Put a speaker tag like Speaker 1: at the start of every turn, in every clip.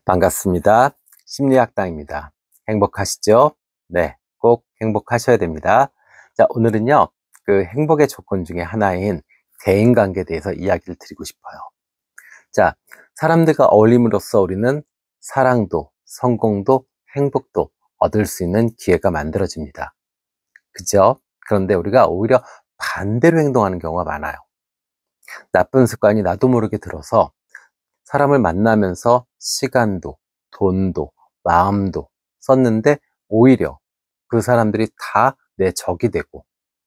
Speaker 1: 반갑습니다. 심리학당입니다. 행복하시죠? 네, 꼭 행복하셔야 됩니다. 자, 오늘은요, 그 행복의 조건 중에 하나인 대인관계에 대해서 이야기를 드리고 싶어요. 자, 사람들과 어울림으로써 우리는 사랑도, 성공도, 행복도 얻을 수 있는 기회가 만들어집니다. 그죠? 그런데 우리가 오히려 반대로 행동하는 경우가 많아요. 나쁜 습관이 나도 모르게 들어서 사람을 만나면서 시간도, 돈도, 마음도 썼는데 오히려 그 사람들이 다 내 적이 되고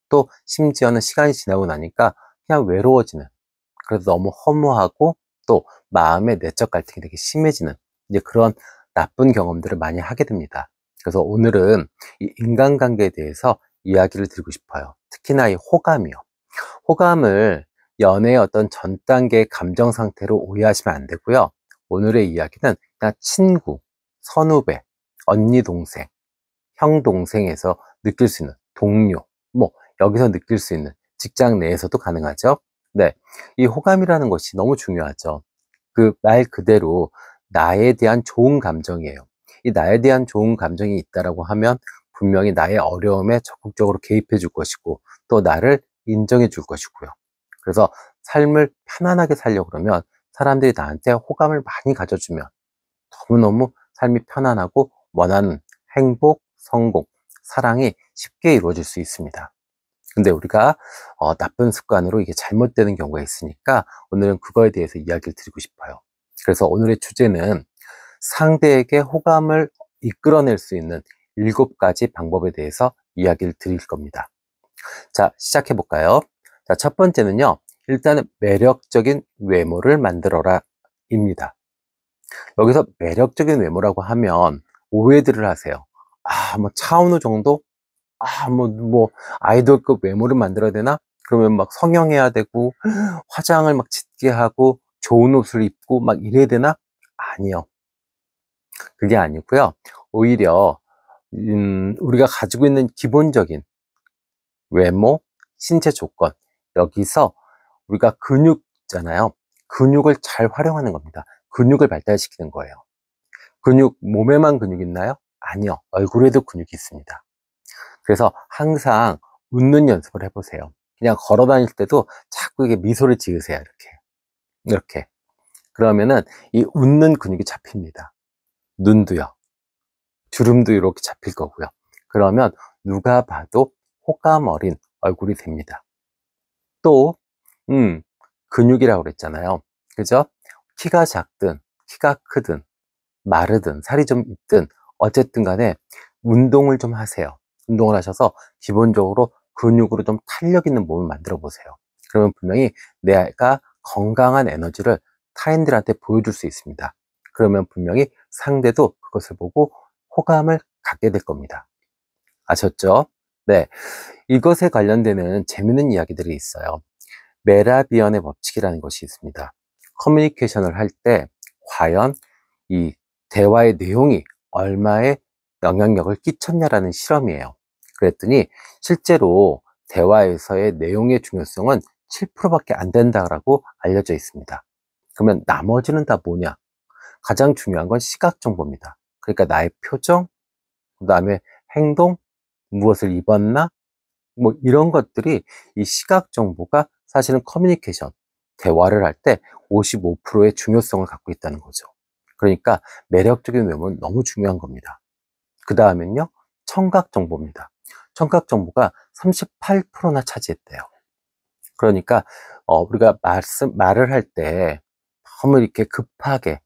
Speaker 1: 또 심지어는 시간이 지나고 나니까 그냥 외로워지는, 그래서 너무 허무하고 또 마음의 내적 갈등이 되게 심해지는 이제 그런 나쁜 경험들을 많이 하게 됩니다. 그래서 오늘은 이 인간관계에 대해서 이야기를 드리고 싶어요. 특히나 이 호감이요. 호감을 연애의 어떤 전 단계의 감정 상태로 오해하시면 안 되고요. 오늘의 이야기는 그냥 친구, 선후배, 언니, 동생, 형, 동생에서 느낄 수 있는 동료, 뭐 여기서 느낄 수 있는 직장 내에서도 가능하죠. 네, 이 호감이라는 것이 너무 중요하죠. 그 말 그대로 나에 대한 좋은 감정이에요. 이 나에 대한 좋은 감정이 있다라고 하면 분명히 나의 어려움에 적극적으로 개입해 줄 것이고 또 나를 인정해 줄 것이고요. 그래서 삶을 편안하게 살려고 그러면 사람들이 나한테 호감을 많이 가져주면 너무너무 삶이 편안하고 원하는 행복, 성공, 사랑이 쉽게 이루어질 수 있습니다. 근데 우리가 나쁜 습관으로 이게 잘못되는 경우가 있으니까 오늘은 그거에 대해서 이야기를 드리고 싶어요. 그래서 오늘의 주제는 상대에게 호감을 이끌어낼 수 있는 7가지 방법에 대해서 이야기를 드릴 겁니다. 자, 시작해 볼까요? 자, 첫 번째는요. 일단은 매력적인 외모를 만들어라 입니다. 여기서 매력적인 외모라고 하면 오해들을 하세요. 아, 뭐 차은우 정도? 아, 아이돌급 외모를 만들어야 되나? 그러면 막 성형해야 되고, 화장을 막 짙게 하고, 좋은 옷을 입고 막 이래야 되나? 아니요. 그게 아니고요. 오히려, 우리가 가지고 있는 기본적인 외모, 신체 조건, 여기서 우리가 근육 있잖아요. 근육을 잘 활용하는 겁니다. 근육을 발달시키는 거예요. 근육, 몸에만 근육 있나요? 아니요. 얼굴에도 근육이 있습니다. 그래서 항상 웃는 연습을 해보세요. 그냥 걸어 다닐 때도 자꾸 이게 미소를 지으세요. 이렇게. 이렇게. 그러면은 이 웃는 근육이 잡힙니다. 눈도요. 주름도 이렇게 잡힐 거고요. 그러면 누가 봐도 호감 어린 얼굴이 됩니다. 또, 근육이라고 그랬잖아요. 그죠? 키가 작든, 키가 크든, 마르든, 살이 좀 있든, 어쨌든 간에 운동을 좀 하세요. 운동을 하셔서 기본적으로 근육으로 좀 탄력 있는 몸을 만들어 보세요. 그러면 분명히 내가 건강한 에너지를 타인들한테 보여줄 수 있습니다. 그러면 분명히 상대도 그것을 보고 호감을 갖게 될 겁니다. 아셨죠? 네. 이것에 관련되는 재미있는 이야기들이 있어요. 메라비언의 법칙이라는 것이 있습니다. 커뮤니케이션을 할 때 과연 이 대화의 내용이 얼마의 영향력을 끼쳤냐라는 실험이에요. 그랬더니 실제로 대화에서의 내용의 중요성은 7%밖에 안 된다고 알려져 있습니다. 그러면 나머지는 다 뭐냐? 가장 중요한 건 시각 정보입니다. 그러니까 나의 표정, 그 다음에 행동, 무엇을 입었나? 뭐 이런 것들이 이 시각 정보가 사실은 커뮤니케이션, 대화를 할 때 55%의 중요성을 갖고 있다는 거죠. 그러니까 매력적인 외모는 너무 중요한 겁니다. 그 다음엔요, 청각 정보입니다. 청각 정보가 38%나 차지했대요. 그러니까 우리가 말을 할 때 너무 이렇게 급하게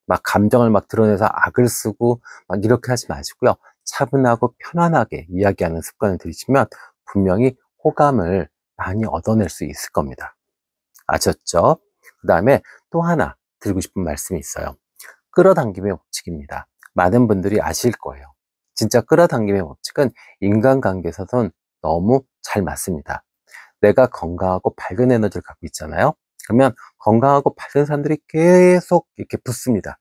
Speaker 1: 막 감정을 막 드러내서 악을 쓰고 막 이렇게 하지 마시고요. 차분하고 편안하게 이야기하는 습관을 들이시면 분명히 호감을 많이 얻어낼 수 있을 겁니다. 아셨죠? 그 다음에 또 하나 드리고 싶은 말씀이 있어요. 끌어당김의 법칙입니다. 많은 분들이 아실 거예요. 진짜 끌어당김의 법칙은 인간관계에서는 너무 잘 맞습니다. 내가 건강하고 밝은 에너지를 갖고 있잖아요. 그러면 건강하고 밝은 사람들이 계속 이렇게 붙습니다.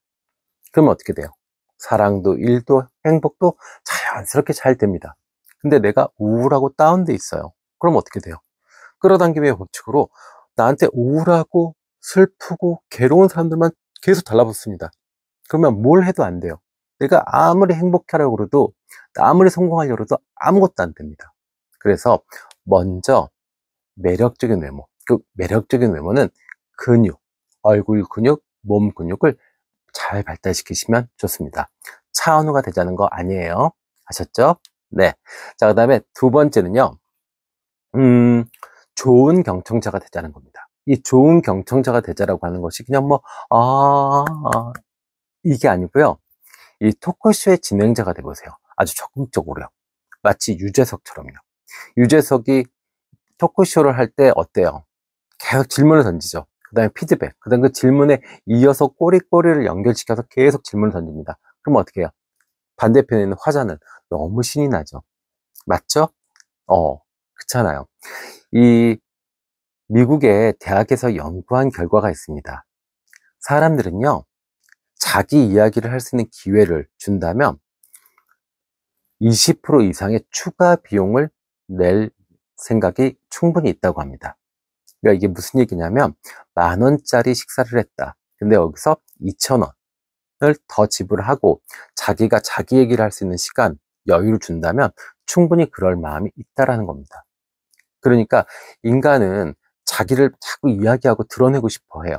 Speaker 1: 그러면 어떻게 돼요? 사랑도, 일도, 행복도 자연스럽게 잘 됩니다. 근데 내가 우울하고 다운돼 있어요. 그럼 어떻게 돼요? 끌어당김의 법칙으로 나한테 우울하고 슬프고 괴로운 사람들만 계속 달라붙습니다. 그러면 뭘 해도 안 돼요. 내가 아무리 행복하려고 그래도, 아무리 성공하려고 해도 아무것도 안 됩니다. 그래서 먼저 매력적인 외모, 그 매력적인 외모는 근육, 얼굴 근육, 몸 근육을 잘 발달시키시면 좋습니다. 차은우가 되자는 거 아니에요. 아셨죠? 네. 자, 그 다음에 두 번째는요, 좋은 경청자가 되자는 겁니다. 이 좋은 경청자가 되자라고 하는 것이 그냥 뭐, 이게 아니고요. 이 토크쇼의 진행자가 되보세요. 아주 적극적으로요. 마치 유재석처럼요. 유재석이 토크쇼를 할 때 어때요? 계속 질문을 던지죠. 그 다음에 피드백, 그 다음에 그 질문에 이어서 꼬리꼬리를 연결시켜서 계속 질문을 던집니다. 그럼 어떻게 해요? 반대편에 있는 화자는 너무 신이 나죠. 맞죠? 그렇잖아요. 이 미국의 대학에서 연구한 결과가 있습니다. 사람들은요, 자기 이야기를 할 수 있는 기회를 준다면 20% 이상의 추가 비용을 낼 생각이 충분히 있다고 합니다. 그러니까 이게 무슨 얘기냐면 10,000원짜리 식사를 했다. 근데 여기서 2,000원을 더 지불하고 자기가 자기 얘기를 할 수 있는 시간, 여유를 준다면 충분히 그럴 마음이 있다라는 겁니다. 그러니까 인간은 자기를 자꾸 이야기하고 드러내고 싶어 해요.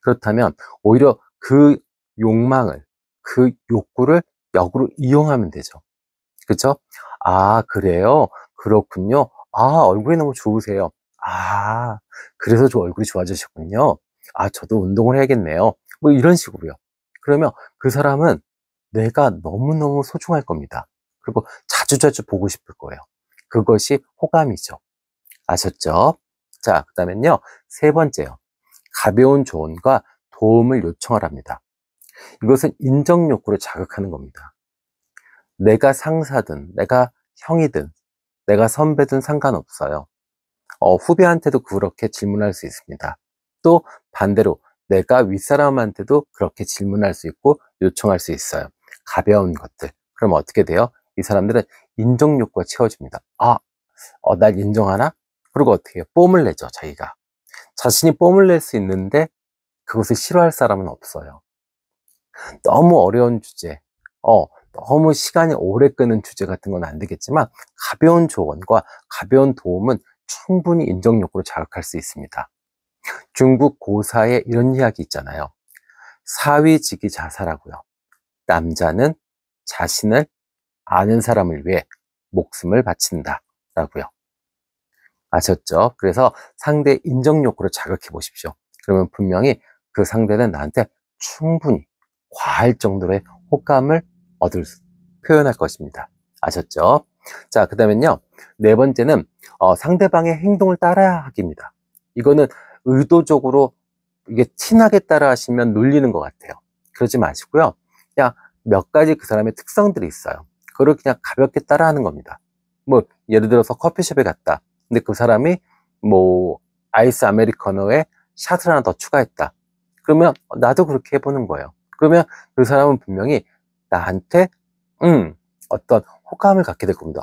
Speaker 1: 그렇다면 오히려 그 욕망을, 그 욕구를 역으로 이용하면 되죠. 그죠? 아, 그래요? 그렇군요. 아, 얼굴이 너무 좋으세요. 아, 그래서 저 얼굴이 좋아지셨군요. 아, 저도 운동을 해야겠네요. 뭐 이런 식으로요. 그러면 그 사람은 내가 너무너무 소중할 겁니다. 그리고 자주자주 보고 싶을 거예요. 그것이 호감이죠. 아셨죠? 자, 그 다음엔요. 세 번째요. 가벼운 조언과 도움을 요청하랍니다. 이것은 인정 욕구를 자극하는 겁니다. 내가 상사든, 내가 형이든, 내가 선배든 상관없어요. 후배한테도 그렇게 질문할 수 있습니다. 또 반대로 내가 윗사람한테도 그렇게 질문할 수 있고 요청할 수 있어요. 가벼운 것들. 그럼 어떻게 돼요? 이 사람들은 인정 욕구가 채워집니다. 날 인정하나? 그리고 어떻게 해요? 뽐을 내죠, 자기가. 자신이 뽐을 낼 수 있는데 그것을 싫어할 사람은 없어요. 너무 어려운 주제, 너무 시간이 오래 끄는 주제 같은 건 안 되겠지만 가벼운 조언과 가벼운 도움은 충분히 인정 욕구를 자극할 수 있습니다. 중국 고사에 이런 이야기 있잖아요. 사위직이 자사라고요. 남자는 자신을 아는 사람을 위해 목숨을 바친다 라고요. 아셨죠? 그래서 상대의 인정 욕구를 자극해 보십시오. 그러면 분명히 그 상대는 나한테 충분히 과할 정도의 호감을 표현할 것입니다. 아셨죠? 자, 그 다음엔요. 네 번째는 상대방의 행동을 따라하기입니다. 이거는 의도적으로 이게 티나게 따라하시면 놀리는 것 같아요. 그러지 마시고요. 그냥 몇 가지 그 사람의 특성들이 있어요. 그걸 그냥 가볍게 따라하는 겁니다. 뭐 예를 들어서 커피숍에 갔다. 근데 그 사람이 뭐 아이스 아메리카노에 샷을 하나 더 추가했다. 그러면 나도 그렇게 해보는 거예요. 그러면 그 사람은 분명히 나한테 어떤 호감을 갖게 될 겁니다.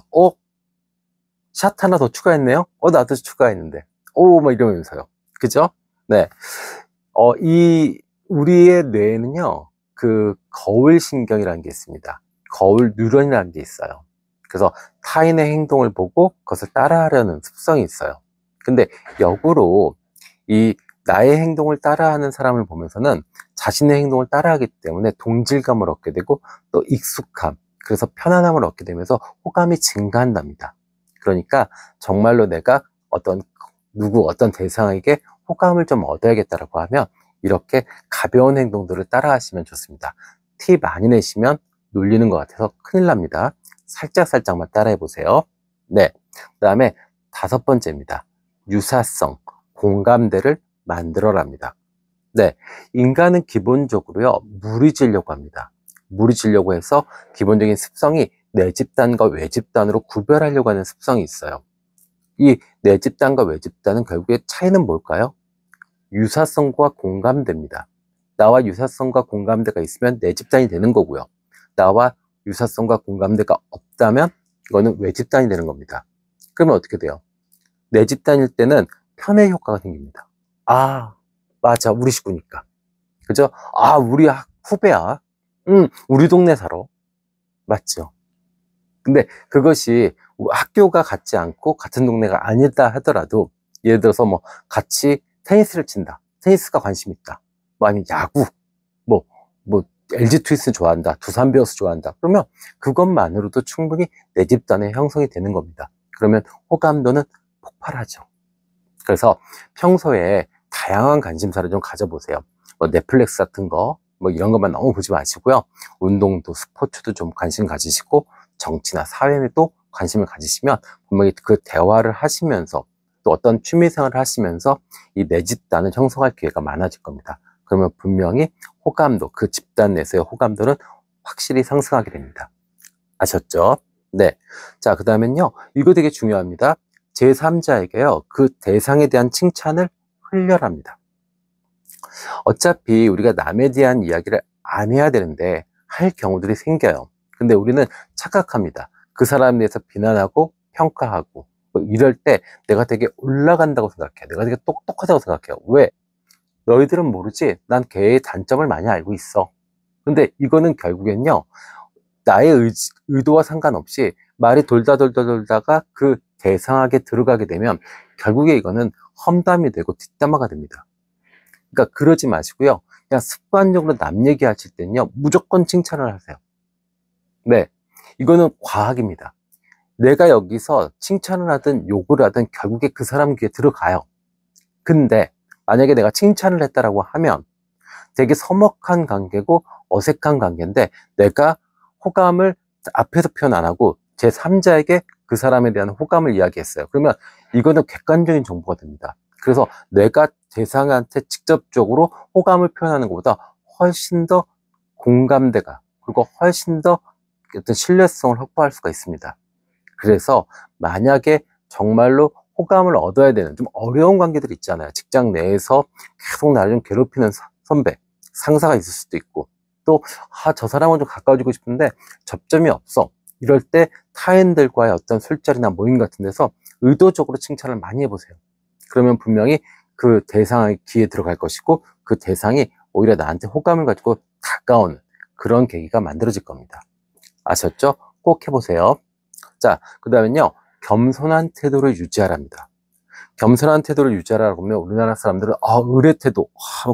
Speaker 1: 샷 하나 더 추가했네요? 나도 추가했는데. 막 이러면서요. 그죠? 네. 우리의 뇌에는요, 그 거울신경이라는 게 있습니다. 거울 뉴런이라는 게 있어요. 그래서 타인의 행동을 보고 그것을 따라하려는 습성이 있어요. 근데 역으로 나의 행동을 따라하는 사람을 보면서는 자신의 행동을 따라하기 때문에 동질감을 얻게 되고 또 익숙함, 그래서 편안함을 얻게 되면서 호감이 증가한답니다. 그러니까 정말로 내가 어떤 대상에게 호감을 좀 얻어야겠다라고 하면 이렇게 가벼운 행동들을 따라하시면 좋습니다. 티 많이 내시면 놀리는 것 같아서 큰일 납니다. 살짝만 따라해 보세요. 네. 그 다음에 5번째입니다. 유사성, 공감대를 만들어랍니다. 네. 인간은 기본적으로요, 무리지려고 합니다. 무리지려고 해서 기본적인 습성이 내 집단과 외 집단으로 구별하려고 하는 습성이 있어요. 이 내 집단과 외 집단은 결국에 차이는 뭘까요? 유사성과 공감대입니다. 나와 유사성과 공감대가 있으면 내 집단이 되는 거고요. 나와 유사성과 공감대가 없다면 이거는 외 집단이 되는 겁니다. 그러면 어떻게 돼요? 내 집단일 때는 편의 효과가 생깁니다. 맞아, 우리 식구니까. 그죠? 우리 후배야. 우리 동네 살아. 맞죠? 근데 그것이 학교가 같지 않고 같은 동네가 아니다 하더라도, 예를 들어서 뭐 같이 테니스를 친다. 테니스가 관심 있다. 뭐 아니면 야구, 뭐, 뭐 LG 트윈스 좋아한다. 두산 베어스 좋아한다. 그러면 그것만으로도 충분히 내 집단의 형성이 되는 겁니다. 그러면 호감도는 폭발하죠. 그래서 평소에 다양한 관심사를 좀 가져보세요. 뭐 넷플릭스 같은 거, 뭐 이런 것만 너무 보지 마시고요. 운동도, 스포츠도 좀 관심 가지시고, 정치나 사회에도 관심을 가지시면 분명히 그 대화를 하시면서 또 어떤 취미생활을 하시면서 이 내 집단을 형성할 기회가 많아질 겁니다. 그러면 분명히 호감도, 그 집단 내에서의 호감도는 확실히 상승하게 됩니다. 아셨죠? 네. 자, 그 다음엔요. 이거 되게 중요합니다. 제3자에게요. 그 대상에 대한 칭찬을 흘려랍니다. 어차피 우리가 남에 대한 이야기를 안 해야 되는데 할 경우들이 생겨요. 근데 우리는 착각합니다. 그 사람에 대해서 비난하고 평가하고 뭐 이럴 때 내가 되게 올라간다고 생각해. 내가 되게 똑똑하다고 생각해요. 왜? 너희들은 모르지? 난 걔의 단점을 많이 알고 있어. 근데 이거는 결국엔요. 나의 의도와 상관없이 말이 돌다가 그 대상에게 들어가게 되면 결국에 이거는 험담이 되고 뒷담화가 됩니다. 그러니까 그러지 마시고요. 그냥 습관적으로 남 얘기하실 때는요. 무조건 칭찬을 하세요. 네. 이거는 과학입니다. 내가 여기서 칭찬을 하든 욕을 하든 결국에 그 사람 귀에 들어가요. 근데 만약에 내가 칭찬을 했다라고 하면 되게 서먹한 관계고 어색한 관계인데 내가 호감을 앞에서 표현 안 하고 제3자에게 그 사람에 대한 호감을 이야기했어요. 그러면 이거는 객관적인 정보가 됩니다. 그래서 내가 대상한테 직접적으로 호감을 표현하는 것보다 훨씬 더 공감대가, 그리고 훨씬 더 어떤 신뢰성을 확보할 수가 있습니다. 그래서 만약에 정말로 호감을 얻어야 되는 좀 어려운 관계들 있잖아요. 직장 내에서 계속 나를 좀 괴롭히는 선배, 상사가 있을 수도 있고, 또 저 사람은 좀 가까워지고 싶은데 접점이 없어. 이럴 때 타인들과의 어떤 술자리나 모임 같은 데서 의도적으로 칭찬을 많이 해보세요. 그러면 분명히 그 대상의 귀에 들어갈 것이고, 그 대상이 오히려 나한테 호감을 가지고 다가오는 그런 계기가 만들어질 겁니다. 아셨죠? 꼭 해보세요. 자, 그 다음엔요, 겸손한 태도를 유지하랍니다. 겸손한 태도를 유지하라고 하면 우리나라 사람들은 의뢰 태도,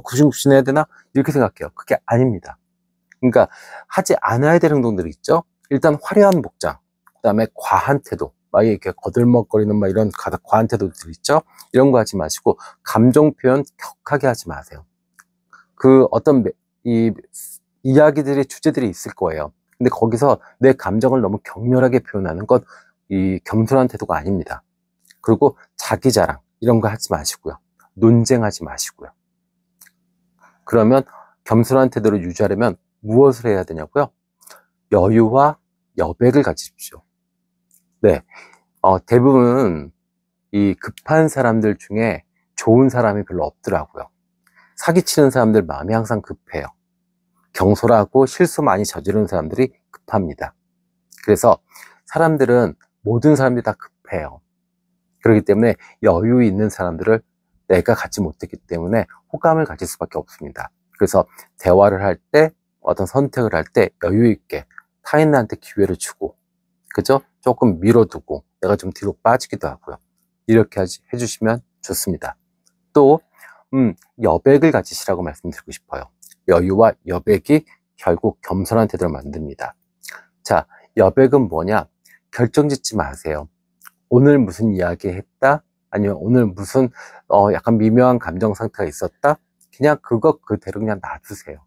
Speaker 1: 구신구신해야 되나? 이렇게 생각해요. 그게 아닙니다. 그러니까 하지 않아야 될 행동들이 있죠. 일단 화려한 복장, 그 다음에 과한 태도, 막 이렇게 거들먹거리는 막 이런 과한 태도들 있죠. 이런 거 하지 마시고 감정 표현 격하게 하지 마세요. 그 어떤 이야기들이 주제들이 있을 거예요. 근데 거기서 내 감정을 너무 격렬하게 표현하는 건 이 겸손한 태도가 아닙니다. 그리고 자기 자랑 이런 거 하지 마시고요. 논쟁하지 마시고요. 그러면 겸손한 태도를 유지하려면 무엇을 해야 되냐고요? 여유와 여백을 가지십시오. 네, 대부분 이 급한 사람들 중에 좋은 사람이 별로 없더라고요. 사기치는 사람들 마음이 항상 급해요. 경솔하고 실수 많이 저지르는 사람들이 급합니다. 그래서 사람들은, 모든 사람들이 다 급해요. 그렇기 때문에 여유 있는 사람들을 내가 갖지 못했기 때문에 호감을 가질 수밖에 없습니다. 그래서 대화를 할 때, 어떤 선택을 할 때 여유 있게 타인한테 기회를 주고, 그죠? 조금 밀어두고 내가 좀 뒤로 빠지기도 하고요. 이렇게 해주시면 좋습니다. 또 여백을 가지시라고 말씀드리고 싶어요. 여유와 여백이 결국 겸손한 태도를 만듭니다. 자, 여백은 뭐냐? 결정짓지 마세요. 오늘 무슨 이야기 했다? 아니면 오늘 무슨 약간 미묘한 감정 상태가 있었다? 그냥 그거 그대로 그냥 놔두세요.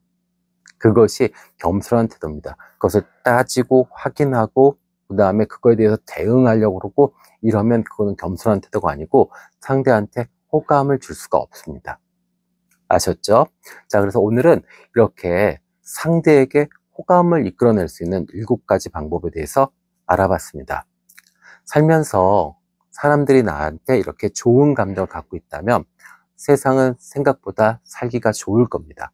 Speaker 1: 그것이 겸손한 태도입니다. 그것을 따지고 확인하고 그 다음에 그거에 대해서 대응하려고 그러고 이러면 그거는 겸손한 태도가 아니고 상대한테 호감을 줄 수가 없습니다. 아셨죠? 자, 그래서 오늘은 이렇게 상대에게 호감을 이끌어낼 수 있는 7가지 방법에 대해서 알아봤습니다. 살면서 사람들이 나한테 이렇게 좋은 감정을 갖고 있다면 세상은 생각보다 살기가 좋을 겁니다.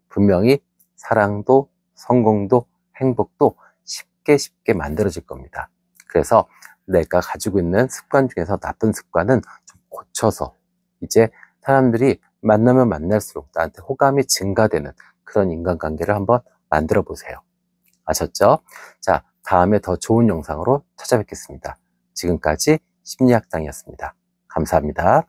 Speaker 1: 분명히 사랑도 성공도 행복도 쉽게 만들어질 겁니다. 그래서 내가 가지고 있는 습관 중에서 나쁜 습관은 좀 고쳐서 이제 사람들이 만나면 만날수록 나한테 호감이 증가되는 그런 인간관계를 한번 만들어 보세요. 아셨죠? 자, 다음에 더 좋은 영상으로 찾아뵙겠습니다. 지금까지 심리학당이었습니다. 감사합니다.